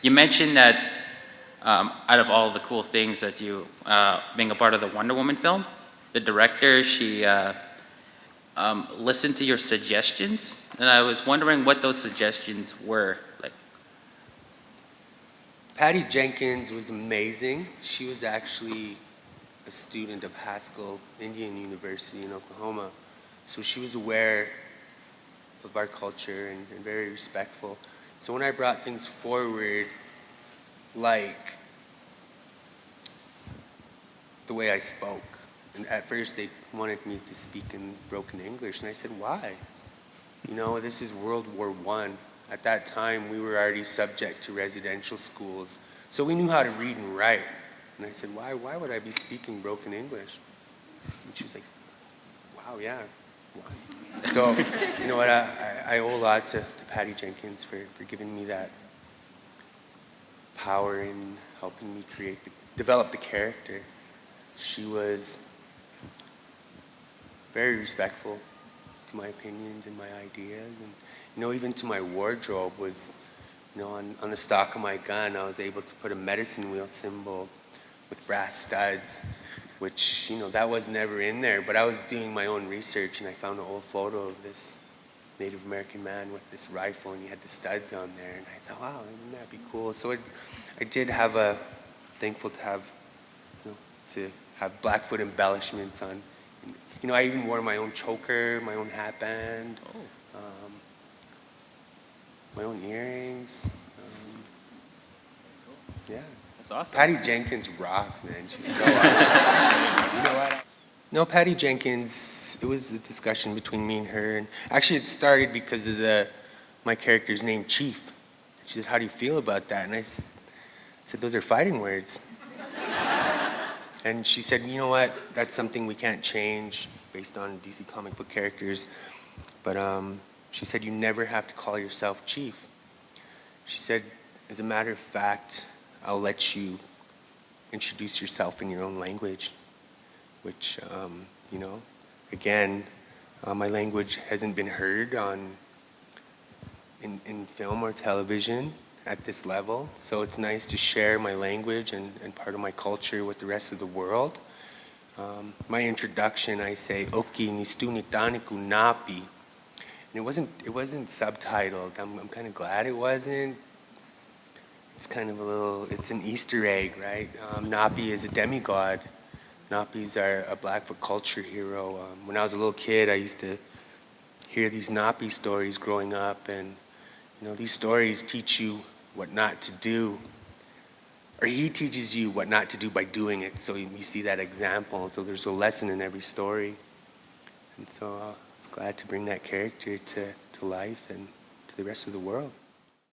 You mentioned that out of all the cool things that you, being a part of the Wonder Woman film, the director, she listened to your suggestions, and I was wondering what those suggestions were. Like, Patty Jenkins was amazing. She was actually a student of Haskell Indian University in Oklahoma, so she was aware of our culture and very respectful. So when I brought things forward, like the way I spoke, and at first they wanted me to speak in broken English, and I said, why? You know, this is World War I. At that time, we were already subject to residential schools, so we knew how to read and write. And I said, why would I be speaking broken English? And she was like, wow, yeah, why? So, you know what, I owe a lot to Patty Jenkins for giving me that power in helping me develop the character. She was very respectful to my opinions and my ideas, and you know, even to my wardrobe was, you know, on the stock of my gun, I was able to put a medicine wheel symbol with brass studs, which, you know, that was never in there, but I was doing my own research and I found an old photo of this Native American man with this rifle and he had the studs on there, and I thought, wow, wouldn't that be cool? So I did have thankful to have, you know, to have Blackfoot embellishments on. You know, I even wore my own choker, my own hat band, my own earrings. Yeah. that's awesome. Patty Jenkins rocks, man. She's so awesome. You know what? No, Patty Jenkins, it was a discussion between me and her. And actually, it started because of my character's name, Chief. She said, how do you feel about that? And I said, those are fighting words. And she said, you know what? That's something we can't change based on DC comic book characters. But she said, you never have to call yourself Chief. She said, as a matter of fact, I'll let you introduce yourself in your own language, which, you know, again, my language hasn't been heard in film or television at this level, so it's nice to share my language and part of my culture with the rest of the world. My introduction, I say, Oki nistuni taniku napi, and it wasn't subtitled. I'm kind of glad it wasn't. It's kind of it's an Easter egg, right? Napi is a demigod. Napis are a Blackfoot culture hero. When I was a little kid, I used to hear these Napi stories growing up, and you know, these stories teach you what not to do, or he teaches you what not to do by doing it. So you see that example. So there's a lesson in every story, and so I was glad to bring that character to life and to the rest of the world.